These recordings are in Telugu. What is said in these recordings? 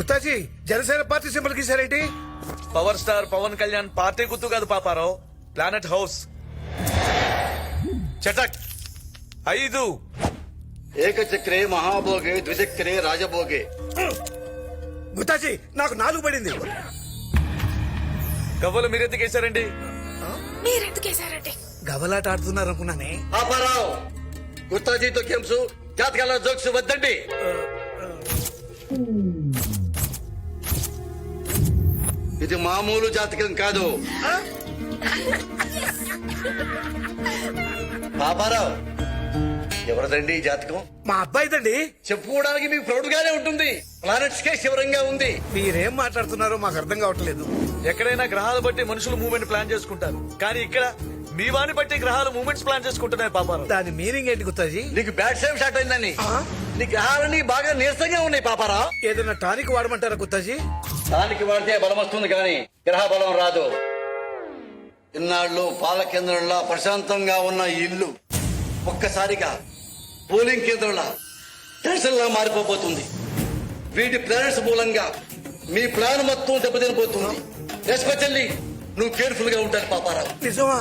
గుత్తాజీ Janasena party symbol గీసారేంటి? Power star Pawan Kalyan party గుర్తు కాదు పాపారావు, ప్లానెట్ హౌస్. చటక్ 5. ఏకచక్రే మహాభోగే ద్విచక్రే రాజభోగే. గుత్తాజీ నాకు 4 పడింది. గవ్వలు మీరెందుకు వేశారండి? మీరెందుకేశారండి? గవ్వలాట ఆడుతున్నారు అనుకున్నానే. పాపారావు, గుత్తాజీతో గేమ్స్, జాతకాల జోక్స్ వద్దండి. ఇది మామూలు జాతకం కాదు. పాపారావు, ఎవరిదండి ఈ జాతకం? మా అబ్బాయిదండి. చెప్పుకోవడానికి మీకు ప్రౌడ్ గానే ఉంటుంది. ప్లానెట్స్ కే శివరంగా ఉంది. మీరేం మాట్లాడుతున్నారో మాకు అర్థం కావట్లేదు. ఎక్కడైనా గ్రహాలు బట్టి మనుషులు మూవ్మెంట్ ప్లాన్ చేసుకుంటారు, కానీ ఇక్కడ మీ వాని బట్టి గ్రహాలు మూవ్మెంట్స్ ప్లాన్ చేసుకుంటున్నాయి పాపారావు. దాని మీనింగ్ ఏంటి గుత్తాజీ? నీకు బ్యాడ్ టైం స్టార్ట్ అయిందని. నీ గ్రహాలన్నీ బాగా నీరసంగా ఉన్నాయి పాపారావు. ఏదైనా టానిక్ వాడమంటారా గుత్తాజీ? దానికి వాడితే బలం వస్తుంది కానీ గ్రహ బలం రాదు. ఇన్నాళ్ళు పాల కేంద్రంలా ప్రశాంతంగా ఉన్న ఈ ఇల్లు ఒక్కసారిగా పోలింగ్ కేంద్రంలా టెన్షన్ లా మారిపోబోతుంది. వీటి ప్లానెట్స్ మూలంగా మీ ప్లాన్ మొత్తం దెబ్బతినిపోతుంది. ఎస్పెషల్లీ నువ్వు కేర్ఫుల్ గా ఉంటాను పాపారావు. నిజమా?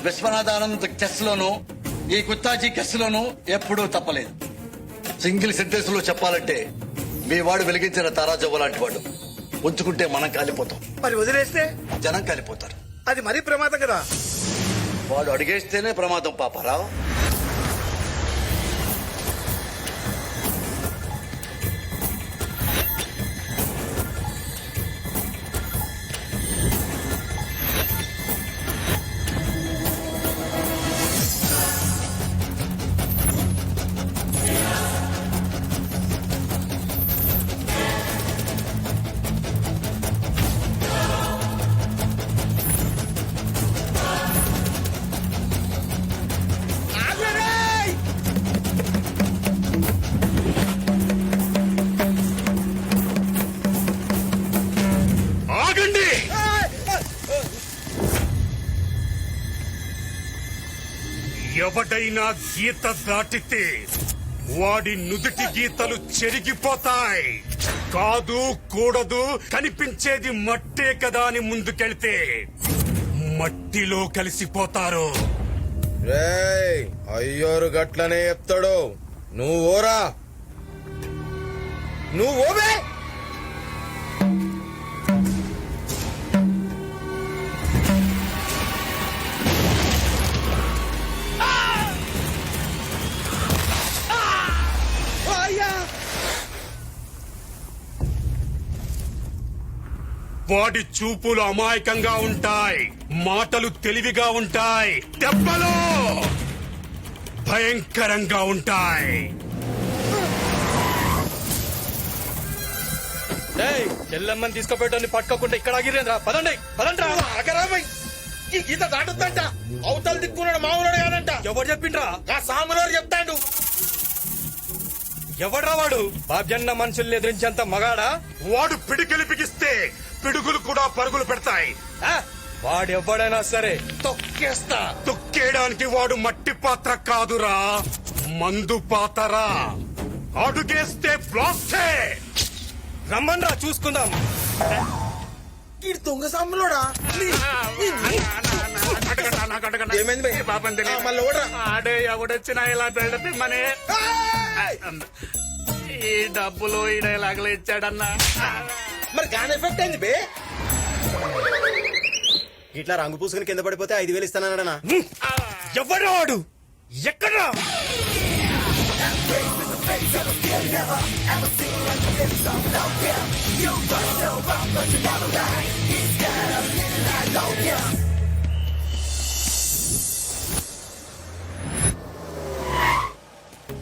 విశ్వనాథానంద్ చెస్ లోను ఈ గుత్తాజీ చెస్ లోను ఎప్పుడూ తప్పలేదు. సింగిల్ సెంటెన్స్ లో చెప్పాలంటే మీ వాడు వెలిగించిన తారాజవ్వ లాంటి వాడు. ఉంచుకుంటే మనం కాలిపోతాం, మరి వదిలేస్తే జనం కాలిపోతారు. అది మరీ ప్రమాదం కదా. వాడు అడిగేస్తేనే ప్రమాదం పాపారావు. ఎవడైనా గీత దాటితే వాడి నుదుటి గీతలు చెరిగిపోతాయి. కాదు కూడదు, కనిపించేది మట్టే కదా అని ముందుకెళ్తే మట్టిలో కలిసిపోతారు. అయ్యోరు గట్లనే చెప్తాడు. నువ్వు ఓరా, నువ్వు ఓవే. వాడి చూపులు అమాయకంగా ఉంటాయి, మాటలు తెలివిగా ఉంటాయి, దెబ్బలు భయంకరంగా ఉంటాయి. చెల్లెమ్మని తీసుకుపోయటాన్ని పట్టుకోకుండా ఇక్కడ ఆగిరేంద్రా. పదండి పదండి. ఈ గీత దాటుద్దంట. అవతల దిక్కున్నాడు మామూలు కాదంట. ఎవరు చెప్పిండ్రా? ఆ సాములోడు చెప్తాడు. ఎవడ్రా వాడు? బాబ్జన్న మనుషుల్ని ఎదిరించేంత మగాడా? వాడు పిడికిలి బిగిస్తే పిడుగులు కూడా పరుగులు పెడతాయి. వాడెవ్వడైనా సరే తొక్కేస్తా. తొక్కేయడానికి వాడు మట్టి పాత్ర కాదురా, మందు పాతరా. అడుగేస్తే బ్లాస్టే. రమ్మన్రా చూసుకుందాం. ఈ దొంగ సాములోడా? ఆడే ఎవడొచ్చినా ఇలా పెడితే మనే ఈ డబ్బులు ఈ డైలాగులు ఇచ్చాడన్నా. మరి గాన్ ఎఫెక్ట్ అయింది బే. ఇట్లా రంగు పూసుకుని కింద పడిపోతే 5,000 ఇస్తానన్నా. ఎవడ్రా వాడు? ఎక్కడ్రా?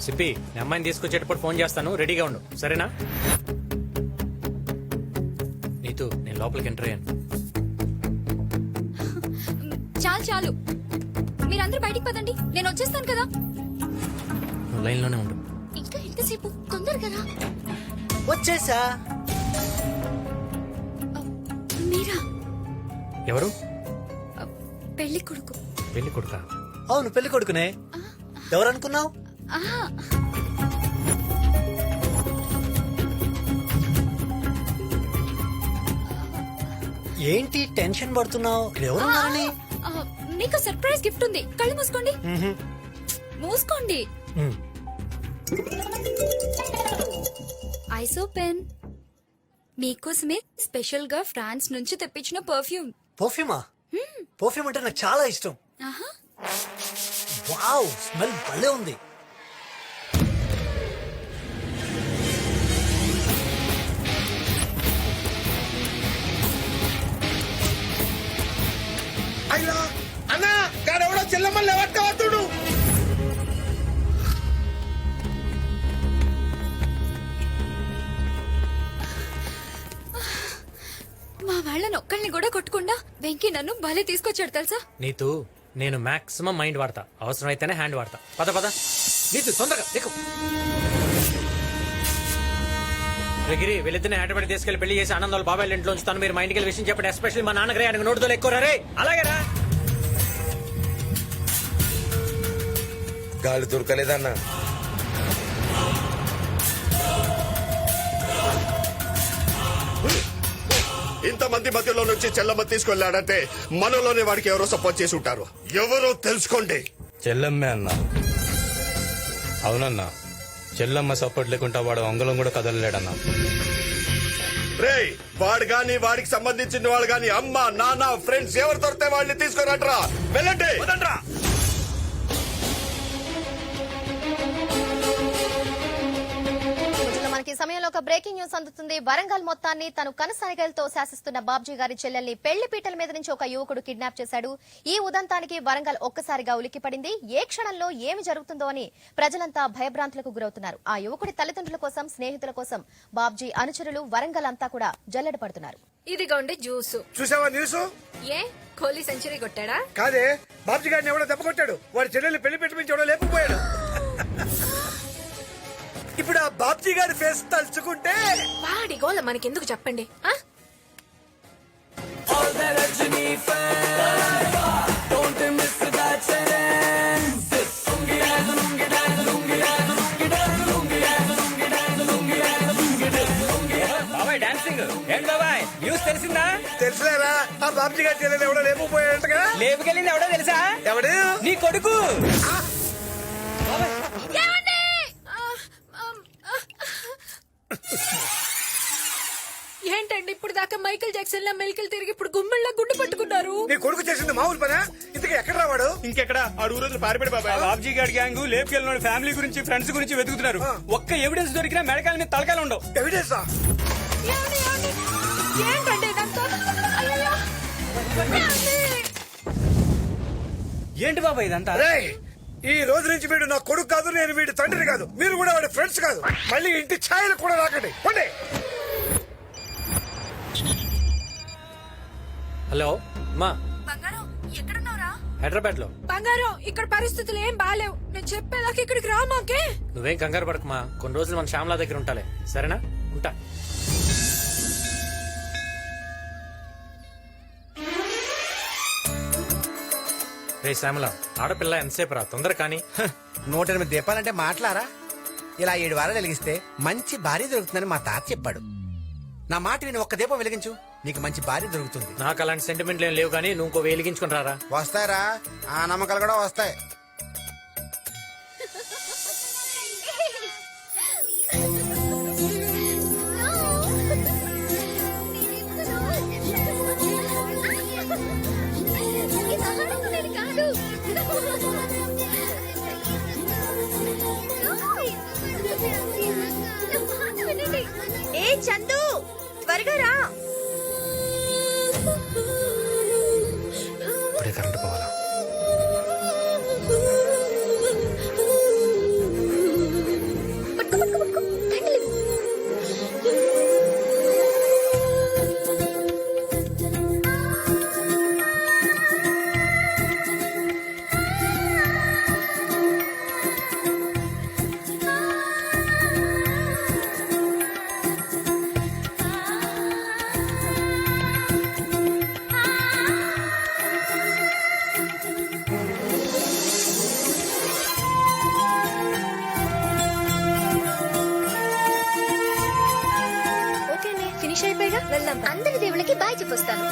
సిప్పి, మీ అమ్మాయిని తీసుకొచ్చేటప్పుడు ఫోన్ చేస్తాను, రెడీగా ఉండు, సరేనా? నీతు, నేను లోపలికి ఎంటర్ అయ్యాను. చాలు చాలు, మీరందరూ బయటికి పదండి, నేను వచ్చేస్తాను కదా. నువ్వు లైన్లోనే ఉండు. ఇంకా ఎంతసేపు? తొందరగా రా. వచ్చేసా. మీరా? ఎవరు? పెళ్లి కొడుకు. పెళ్లి కొడుకా? అవును, పెళ్లి కొడుకునే. ఎవరనుకున్నావు? ఏంటి టెన్షన్ పడుతున్నావు? ఇక్కడ ఎవరున్నారని? మీకు సర్ప్రైజ్ గిఫ్ట్ ఉంది. కళ్ళు మూసుకోండి. మూసుకోండి. ఐసో పెన్ మీకోసమే స్పెషల్ గా ఫ్రాన్స్ నుంచి తెప్పించిన పర్ఫ్యూమ్. పర్ఫ్యూమా? పర్ఫ్యూమ్ అంటే నాకు చాలా ఇష్టం. వావ్, స్మెల్ భలే ఉంది. అయ్యా అన్నా గాడెవడో చెల్లమ్మల్ని ఎవట్టుడు. మా వాళ్ళని ఒక్కళ్ళని కూడా కొట్టకుండా వెంకీ నన్ను భలే తీసుకొచ్చాడు తెలుసా. నీతు నేను మాక్సిమం మైండ్ వాడతా, అవసరం అయితేనే హ్యాండ్ వాడతా. పద పద నీతు తొందరగా ఎక్కు. గిరి వీళ్ళిద్దరిని హైదరాబాద్ తీసుకెళ్లి పెళ్లి చేసి ఆనందాలు బాబాయ్ ఇంట్లో ఉంచుతాను. మీరు మా ఇంటికి విషయం చెప్పండి. ఎస్పెషల్లీ మా నాన్నగారే ఆయనకు నోటుతో ఎక్కువ రే. అలాగేనా? గాలి దొరకలేదన్నా. ఇంతమంది మధ్యలో నుంచి చెల్లమ్మ తీసుకెళ్లాడంటే మనలోనే వాడికి ఎవరో సపోర్ట్ చేసి ఉంటారు. ఎవరో తెలుసుకోండి. చెల్లమ్మే అన్నా. అవునన్నా, చెల్లమ్మ సపోర్ట్ లేకుండా వాడు అంగుళం కూడా కదలలేడన్నా. రేయ్, వాడు గాని వాడికి సంబంధించిన వాడు గాని అమ్మ నాన్న ఫ్రెండ్స్ ఎవరు దొరికితే వాళ్ళని తీసుకురంట్రా. వెళ్ళండి. మనకి సమయంలో ఒక బ్రేకింగ్ న్యూస్ అందుతుంది. వరంగల్ మొత్తాన్ని తను కనసాగలతో శాసిస్తున్న బాబ్జీ గారి చెల్లెల్ని పెళ్లి పీటల మీద నుంచి ఒక యువకుడు కిడ్నాప్ చేశాడు. ఈ ఉదంతానికి వరంగల్ ఒక్కసారిగా ఉలిక్కిపడింది. ఏ క్షణంలో ఏమి జరుగుతుందో అని ప్రజలంతా భయభ్రాంతులకు గురవుతున్నారు. ఆ యువకుడి తల్లిదండ్రుల కోసం, స్నేహితుల కోసం బాబ్జీ అనుచరులు వరంగల్ అంతా కూడా జల్లెడ పడుతున్నారు. ఇదిగోండి జ్యూస్. చూసావా న్యూస్? ఏ కోహ్లీ సెంచరీ కొట్టాడా? కాదే, బాబ్జీ గారిని ఎవడో దెబ్బ కొట్టాడు. వాడి చెల్లెల్ని పెళ్లి పెట్టి నుంచి ఎవడో లేకపోయాడు. ఇప్పుడు ఆ బాబ్జీ గారి ఫేస్ తలుచుకుంటే వాడి గోల మనకెందుకు చెప్పండి. బాబాయ్ డాన్సింగ్ ఏం బాబాయ్ న్యూస్ తెలిసిందా? తెలుసులేరా, ఆ బాబ్జీ గారి చెల్లెలు ఎవడో లేకపోయాడంటగా. లేపుకెళ్ళింది ఎవడో తెలుసా? ఎవడు? నీ కొడుకు. ఏంటండి ఇప్పుడు దాకా మైకేల్ జాక్సన్ లా మెలికలు తిరిగి ఇప్పుడు గుమ్మెళ్ళ గుండు పట్టుకున్నారు. నీ కొడుకు చేసింది మామూలు పనా? ఇంతకీ ఎక్కడ రావాడు? ఇంకెక్కడ ఆడు ఊరోజు పారిపడి బాబాయ్. బాబ్జీ గారి గ్యాంగ్ లేపుకెళ్ళిన ఫ్యామిలీ గురించి, ఫ్రెండ్స్ గురించి వెతుకుతున్నారు. ఒక్క ఎవిడెన్స్ దొరికినా మెడకాల మీద తలకాయలు ఉండవు. ఎవిడెన్సా? ఏంటండి ఇదంతా? అయ్యయ్యో. ఏంటి బాబాయ్ ఇదంతా? రేయ్, ఈ రోజు నుంచి వీడు నా కొడుకు కాదు, నేను వీడి తండ్రి కాదు, మీరు కూడా వాడి ఫ్రెండ్స్ కాదు. మళ్ళీ ఇంటి ఛాయలు కూడా రాకండి. పండి. హలో మా బంగారం ఎక్కడున్నావురా? హైదరాబాద్ లో. బంగారం, ఇక్కడ పరిస్థితులు ఏం బాలేవు. నేను చెప్పేదాకా ఇక్కడికి రా మాకే. నువ్వేం కంగారు పడకమా, కొన్ని రోజులు మన శ్యామలా దగ్గర ఉంటాలే. సరేనా? ఉంటా. రే శ్యామల, ఆడపిల్ల ఎంతసేపు రా, తొందర కానీ. 108 దీపాలంటే మాట్లారా? ఇలా 7 వారాలు వెలిగిస్తే మంచి భార్య దొరుకుతుందని మా తాత చెప్పాడు. నా మాట విని ఒక్క దీపం వెలిగించు, నీకు మంచి భార్య దొరుకుతుంది. నాకు అలాంటి సెంటిమెంట్లు ఏం లేవు, కానీ నువ్వు ఇంకో వెలిగించుకుని రారా. వస్తాయరా, ఆ నమ్మకాలు కూడా వస్తాయి. ఏ చందు, త్వరగా రా. ఇప్పుడే కరెంట్ పోవాలా? అందరి దేవుళ్ళకి బాయ్ చెప్పొస్తాను